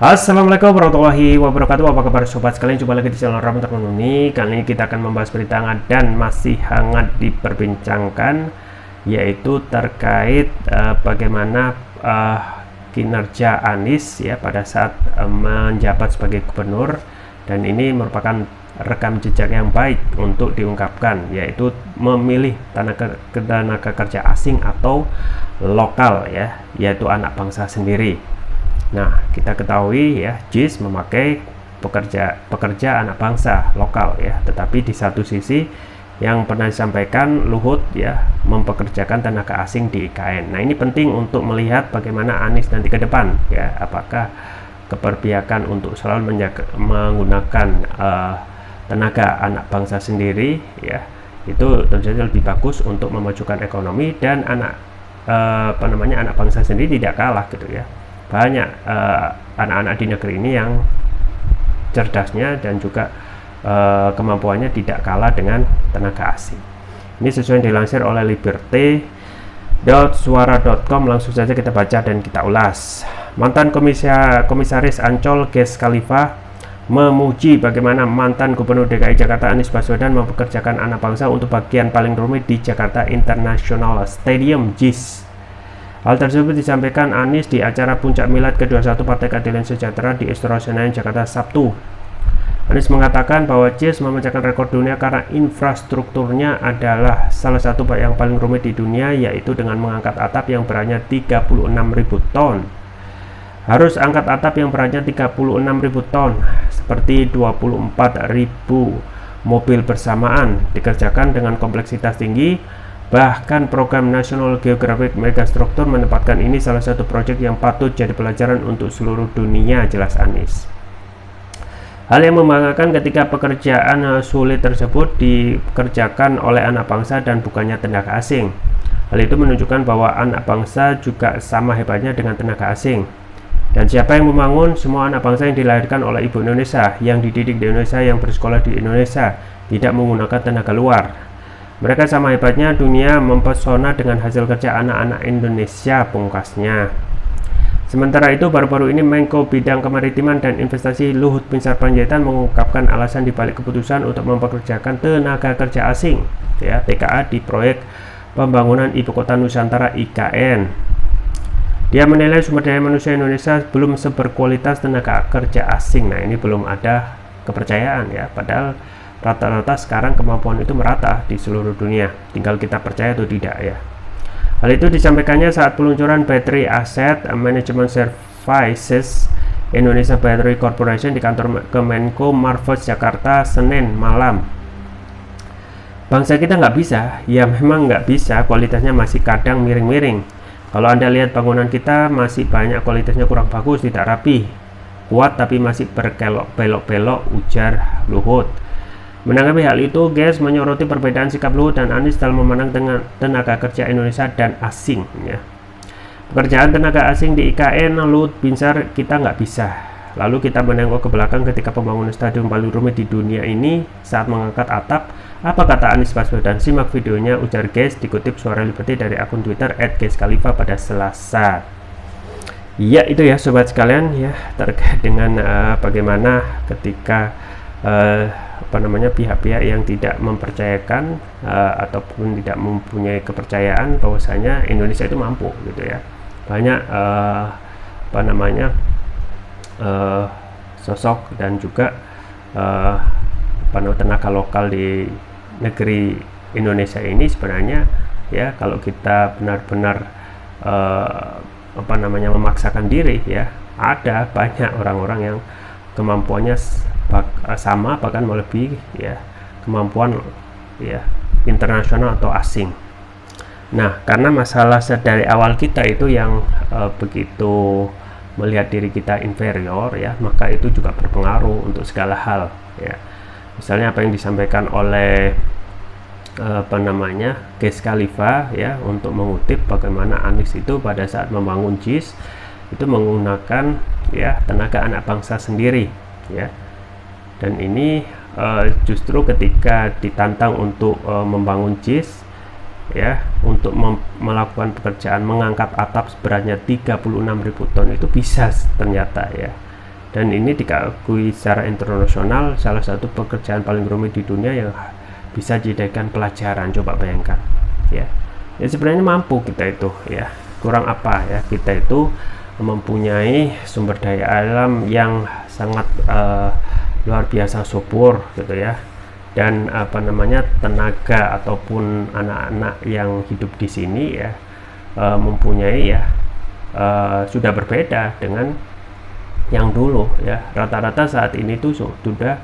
Assalamualaikum warahmatullahi wabarakatuh. Apa kabar sobat sekalian? Jumpa lagi di channel Rahmat Teknologi. Kali ini kita akan membahas berita hangat dan masih hangat diperbincangkan, yaitu terkait bagaimana kinerja Anies ya pada saat menjabat sebagai gubernur, dan ini merupakan rekam jejak yang baik untuk diungkapkan, yaitu memilih tenaga kerja asing atau lokal ya, yaitu anak bangsa sendiri. Nah, kita ketahui ya, JIS memakai pekerja anak bangsa lokal ya, tetapi di satu sisi yang pernah disampaikan Luhut ya, mempekerjakan tenaga asing di IKN. Nah, ini penting untuk melihat bagaimana Anies nanti ke depan ya, apakah keberpihakan untuk selalu menggunakan tenaga anak bangsa sendiri ya, itu tentu saja lebih bagus untuk memajukan ekonomi, dan anak bangsa sendiri tidak kalah gitu ya. Banyak anak-anak di negeri ini yang cerdasnya dan juga kemampuannya tidak kalah dengan tenaga asing. Ini sesuai yang dilansir oleh liberty.suara.com. Langsung saja kita baca dan kita ulas. Mantan komisaris Ancol Ges Khalifa memuji bagaimana mantan Gubernur DKI Jakarta Anies Baswedan mempekerjakan anak bangsa untuk bagian paling rumit di Jakarta International Stadium JIS. Hal tersebut disampaikan Anies di acara Puncak Milad ke-21 Partai Keadilan Sejahtera di Istora Senayan, Jakarta, Sabtu. Anies mengatakan bahwa JIS memecahkan rekor dunia karena infrastrukturnya adalah salah satu yang paling rumit di dunia, yaitu dengan mengangkat atap yang beratnya 36.000 ton. Harus angkat atap yang beratnya 36.000 ton, seperti 24.000 mobil bersamaan, dikerjakan dengan kompleksitas tinggi. Bahkan program National Geographic Megastructure menempatkan ini salah satu proyek yang patut jadi pelajaran untuk seluruh dunia, jelas Anies. Hal yang membanggakan ketika pekerjaan sulit tersebut dikerjakan oleh anak bangsa dan bukannya tenaga asing. Hal itu menunjukkan bahwa anak bangsa juga sama hebatnya dengan tenaga asing. Dan siapa yang membangun? Semua anak bangsa yang dilahirkan oleh ibu Indonesia, yang dididik di Indonesia, yang bersekolah di Indonesia, tidak menggunakan tenaga luar. Mereka sama hebatnya, dunia mempesona dengan hasil kerja anak-anak Indonesia, pungkasnya. Sementara itu, baru-baru ini Menko Bidang Kemaritiman dan Investasi Luhut Binsar Panjaitan mengungkapkan alasan dibalik keputusan untuk mempekerjakan tenaga kerja asing ya, TKA di proyek pembangunan Ibu Kota Nusantara IKN. Dia menilai sumber daya manusia Indonesia belum seberkualitas tenaga kerja asing. Nah, ini belum ada kepercayaan ya, padahal rata-rata sekarang kemampuan itu merata di seluruh dunia, tinggal kita percaya atau tidak ya. Hal itu disampaikannya saat peluncuran Battery Asset Management Services Indonesia Battery Corporation di kantor Kemenko Marves Jakarta Senin malam. Bangsa kita nggak bisa, ya memang nggak bisa, kualitasnya masih kadang miring-miring. Kalau Anda lihat bangunan kita masih banyak kualitasnya kurang bagus, tidak rapi, kuat tapi masih berkelok belok-belok, ujar Luhut. Menanggapi hal itu, Ges menyoroti perbedaan sikap Luhut dan Anies dalam memandang dengan tenaga kerja Indonesia dan asing ya. Pekerjaan tenaga asing di IKN, Luhut Binsar, kita nggak bisa. Lalu kita menengok ke belakang ketika pembangunan stadion paling rumit di dunia ini saat mengangkat atap. Apa kata Anies Baswedan? Simak videonya, ujar Ges, dikutip Suara Liberty dari akun Twitter @geskhalifa pada Selasa. Ya, itu ya sobat sekalian ya, terkait dengan bagaimana ketika pihak-pihak yang tidak mempercayakan ataupun tidak mempunyai kepercayaan bahwasanya Indonesia itu mampu gitu ya. Banyak sosok dan juga tenaga lokal di negeri Indonesia ini sebenarnya ya, kalau kita benar-benar memaksakan diri ya, ada banyak orang-orang yang kemampuannya sama bahkan melebihi ya kemampuan ya internasional atau asing. Nah, karena masalah dari awal kita itu yang begitu melihat diri kita inferior ya, maka itu juga berpengaruh untuk segala hal ya. Misalnya apa yang disampaikan oleh Ges Khalifa ya, untuk mengutip bagaimana Anies itu pada saat membangun JIS itu menggunakan ya tenaga anak bangsa sendiri ya. Dan ini justru ketika ditantang untuk membangun JIS ya, untuk melakukan pekerjaan mengangkat atap seberatnya 36.000 ton itu bisa ternyata ya. dan ini dikakui secara internasional salah satu pekerjaan paling rumit di dunia yang bisa dijadikan pelajaran. Coba bayangkan ya, ya sebenarnya mampu kita itu ya, kurang apa ya, kita itu mempunyai sumber daya alam yang sangat luar biasa subur gitu ya, dan tenaga ataupun anak-anak yang hidup di sini ya mempunyai ya sudah berbeda dengan yang dulu ya. Rata-rata saat ini tuh sudah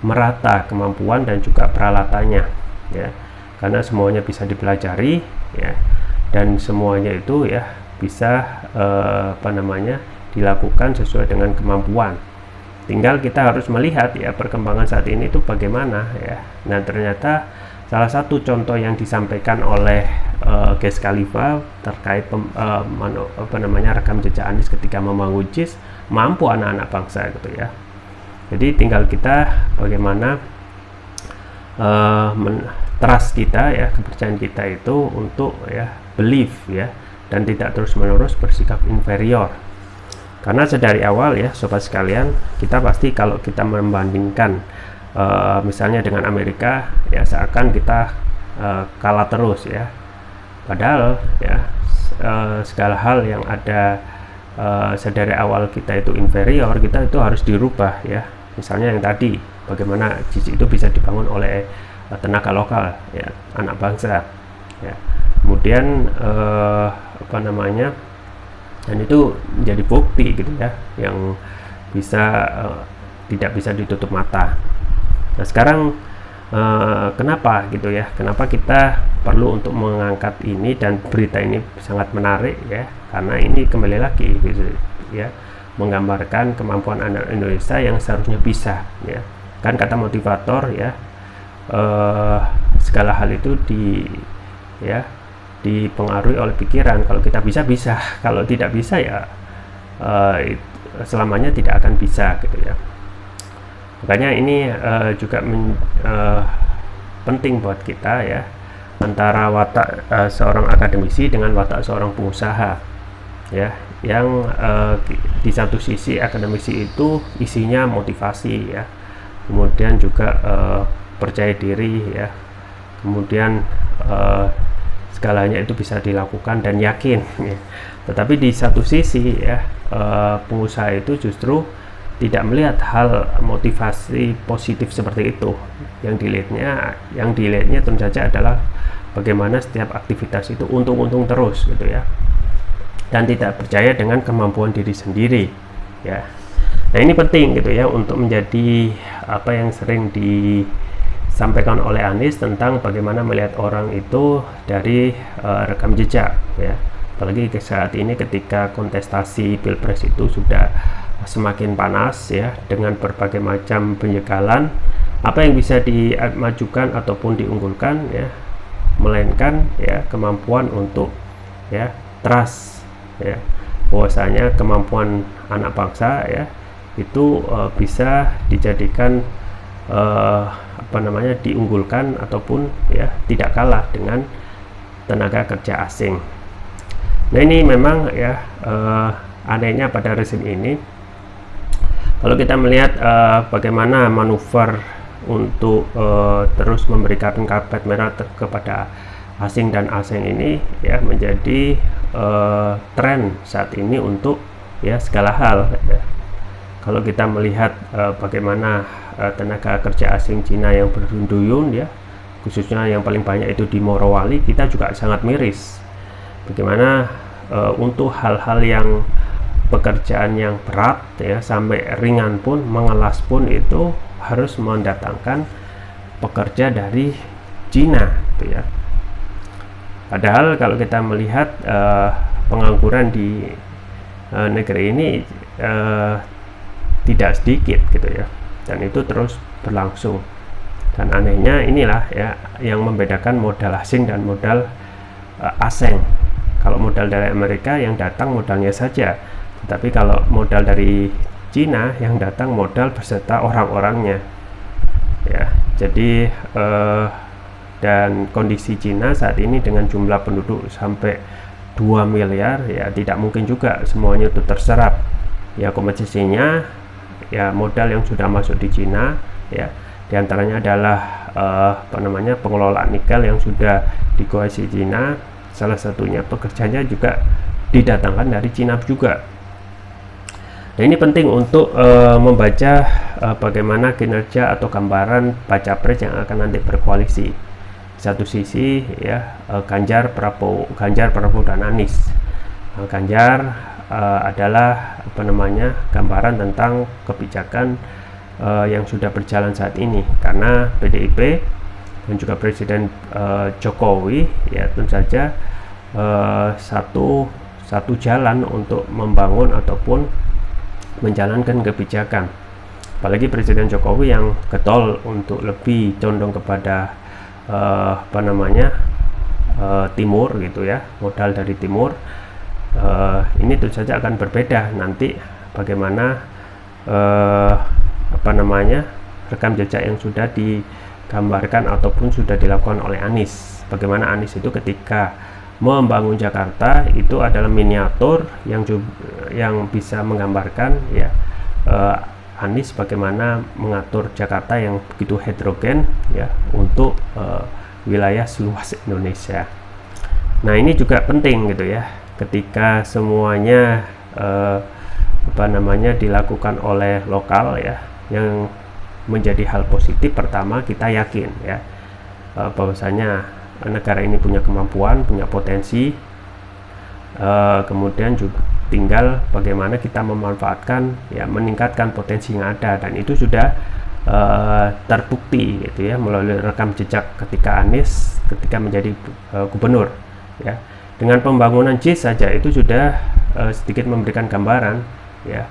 merata kemampuan dan juga peralatannya ya, karena semuanya bisa dipelajari ya, dan semuanya itu ya bisa dilakukan sesuai dengan kemampuan. Tinggal kita harus melihat ya perkembangan saat ini itu bagaimana ya. Nah, ternyata salah satu contoh yang disampaikan oleh Wiz Khalifa terkait rekam jejak Anies ketika membangun JIS mampu anak-anak bangsa gitu ya. Jadi tinggal kita bagaimana trust kita ya, kepercayaan kita itu untuk ya believe ya, dan tidak terus-menerus bersikap inferior. Karena sedari awal ya sobat sekalian, kita pasti kalau kita membandingkan misalnya dengan Amerika ya, seakan kita kalah terus ya, padahal ya segala hal yang ada sedari awal kita itu inferior, kita itu harus dirubah ya. Misalnya yang tadi, bagaimana JIS itu bisa dibangun oleh tenaga lokal ya, anak bangsa ya. Kemudian dan itu menjadi bukti gitu ya, yang bisa tidak bisa ditutup mata. Nah sekarang kenapa gitu ya, kenapa kita perlu untuk mengangkat ini, dan berita ini sangat menarik ya, karena ini kembali lagi gitu ya, menggambarkan kemampuan anak Indonesia yang seharusnya bisa ya. Kan kata motivator ya, segala hal itu dipengaruhi oleh pikiran. Kalau kita bisa, kalau tidak bisa ya selamanya tidak akan bisa gitu ya. Makanya ini juga penting buat kita ya, antara watak seorang akademisi dengan watak seorang pengusaha ya, yang di satu sisi akademisi itu isinya motivasi ya, kemudian juga percaya diri ya, kemudian segalanya itu bisa dilakukan dan yakin ya. Tetapi di satu sisi ya, pengusaha itu justru tidak melihat hal motivasi positif seperti itu. Yang dilihatnya tentu saja adalah bagaimana setiap aktivitas itu untung-untung terus gitu ya, dan tidak percaya dengan kemampuan diri sendiri ya. Nah ini penting gitu ya, untuk menjadi apa yang sering disampaikan oleh Anies tentang bagaimana melihat orang itu dari rekam jejak ya. Apalagi saat ini ketika kontestasi pilpres itu sudah semakin panas ya, dengan berbagai macam penyegalan, apa yang bisa dimajukan ataupun diunggulkan ya, melainkan ya kemampuan untuk ya trust ya, bahwasanya kemampuan anak bangsa ya itu bisa dijadikan diunggulkan ataupun ya tidak kalah dengan tenaga kerja asing. Nah ini memang ya anehnya pada rezim ini, kalau kita melihat bagaimana manuver untuk terus memberikan karpet merah kepada asing dan asing ini ya, menjadi tren saat ini untuk ya segala hal ya. Kalau kita melihat bagaimana tenaga kerja asing Cina yang berduyun ya, khususnya yang paling banyak itu di Morowali, kita juga sangat miris bagaimana untuk hal-hal yang pekerjaan yang berat ya, sampai ringan pun, mengelas pun, itu harus mendatangkan pekerja dari Cina gitu ya. Padahal kalau kita melihat pengangguran di negeri ini tidak sedikit gitu ya, dan itu terus berlangsung. Dan anehnya inilah ya yang membedakan modal asing dan modal asing. Kalau modal dari Amerika yang datang modalnya saja, tapi kalau modal dari Cina yang datang modal beserta orang-orangnya ya. Jadi dan kondisi Cina saat ini dengan jumlah penduduk sampai 2 miliar ya, tidak mungkin juga semuanya itu terserap ya. Kompetisinya ya modal yang sudah masuk di Cina ya. Diantaranya adalah pengelola nikel yang sudah dikuasai Cina. Salah satunya pekerjanya juga didatangkan dari Cina juga. Nah, ini penting untuk membaca bagaimana kinerja atau gambaran baca pres yang akan nanti berkoalisi. Satu sisi ya Ganjar, Prabowo dan Anies. Ganjar adalah gambaran tentang kebijakan yang sudah berjalan saat ini, karena PDIP dan juga Presiden Jokowi ya tentu saja satu jalan untuk membangun ataupun menjalankan kebijakan. Apalagi Presiden Jokowi yang getol untuk lebih condong kepada timur gitu ya, modal dari timur. Ini tentu saja akan berbeda nanti bagaimana rekam jejak yang sudah digambarkan ataupun sudah dilakukan oleh Anies. Bagaimana Anies itu ketika membangun Jakarta itu adalah miniatur yang bisa menggambarkan ya Anies bagaimana mengatur Jakarta yang begitu heterogen ya untuk wilayah seluas Indonesia. Nah, ini juga penting gitu ya, ketika semuanya dilakukan oleh lokal ya, yang menjadi hal positif. Pertama, kita yakin ya bahwasanya negara ini punya kemampuan, punya potensi, kemudian juga tinggal bagaimana kita memanfaatkan ya, meningkatkan potensi yang ada, dan itu sudah terbukti gitu ya melalui rekam jejak ketika Anies menjadi gubernur ya. Dengan pembangunan JIS saja itu sudah sedikit memberikan gambaran ya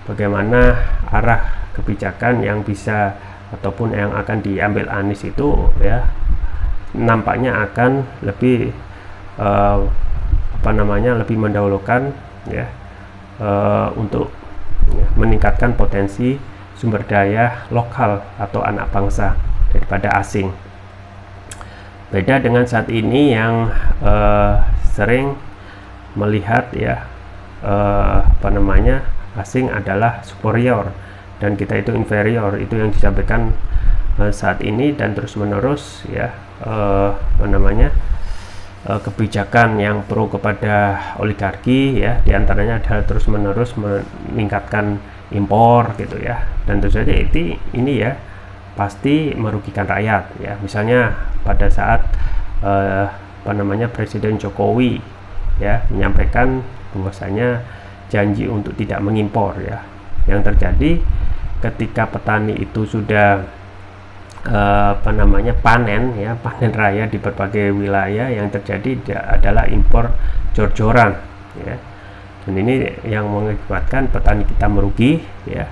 bagaimana arah kebijakan yang bisa ataupun yang akan diambil Anies itu ya nampaknya akan lebih lebih mendahulukan ya untuk ya, meningkatkan potensi sumber daya lokal atau anak bangsa daripada asing. Beda dengan saat ini yang sering melihat ya asing adalah superior dan kita itu inferior. Itu yang disampaikan saat ini dan terus menerus ya kebijakan yang pro kepada oligarki ya, diantaranya adalah terus menerus meningkatkan impor gitu ya, dan tentu saja ini ya pasti merugikan rakyat ya. Misalnya pada saat Presiden Jokowi ya menyampaikan bahwasanya janji untuk tidak mengimpor ya, yang terjadi ketika petani itu sudah panen raya di berbagai wilayah, yang terjadi adalah impor jor-joran ya, dan ini yang mengakibatkan petani kita merugi ya,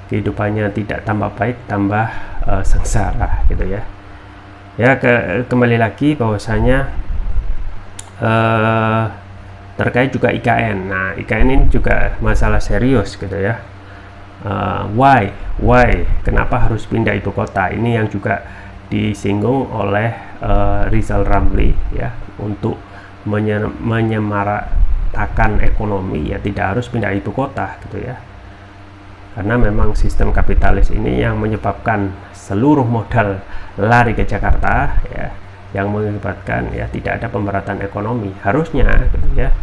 kehidupannya tidak tambah baik, tambah sengsara gitu ya. Ya kembali lagi bahwasanya terkait juga IKN. Nah, IKN ini juga masalah serius gitu ya. Why kenapa harus pindah ibu kota? Ini yang juga disinggung oleh Rizal Ramli ya, untuk menyamaratakan ekonomi ya tidak harus pindah ibu kota gitu ya, karena memang sistem kapitalis ini yang menyebabkan seluruh modal lari ke Jakarta ya, yang mengakibatkan ya tidak ada pemerataan ekonomi. Harusnya gitu ya,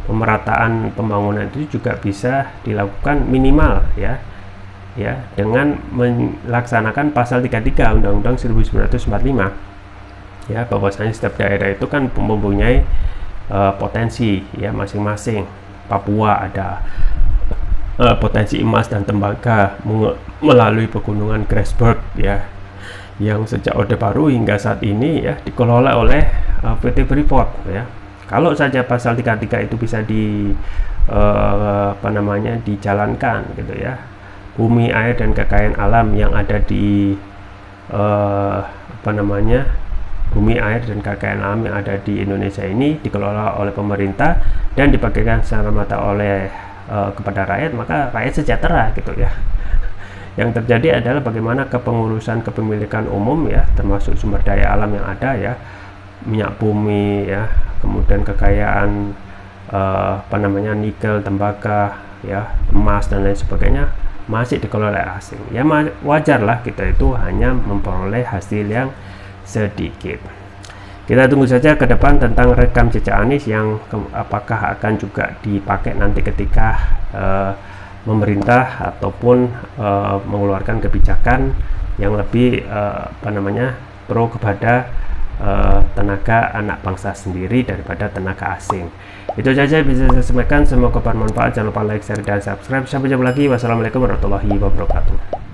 pemerataan pembangunan itu juga bisa dilakukan minimal ya dengan melaksanakan pasal 33 Undang-Undang 1945 ya, bahwasanya setiap daerah itu kan mempunyai potensi ya masing-masing. Papua ada potensi emas dan tembaga melalui pegunungan Grasberg ya, yang sejak Orde Baru hingga saat ini ya dikelola oleh PT Freeport ya. Kalau saja pasal 33 itu bisa dijalankan gitu ya, bumi, air, dan kekayaan alam yang ada di bumi, air, dan kekayaan alam yang ada di Indonesia ini dikelola oleh pemerintah dan dibagikan secara merata oleh kepada rakyat, maka rakyat sejahtera gitu ya. Yang terjadi adalah bagaimana kepengurusan kepemilikan umum ya, termasuk sumber daya alam yang ada ya, minyak bumi ya, kemudian kekayaan nikel, tembaga ya, emas, dan lain sebagainya, masih dikelola asing. Ya wajarlah kita itu hanya memperoleh hasil yang sedikit. Kita tunggu saja ke depan tentang rekam jejak Anies yang apakah akan juga dipakai nanti ketika memerintah ataupun mengeluarkan kebijakan yang lebih pro kepada tenaga anak bangsa sendiri daripada tenaga asing. Itu saja bisa saya sampaikan, semoga bermanfaat. Jangan lupa like, share, dan subscribe. Sampai jumpa lagi. Wassalamualaikum warahmatullahi wabarakatuh.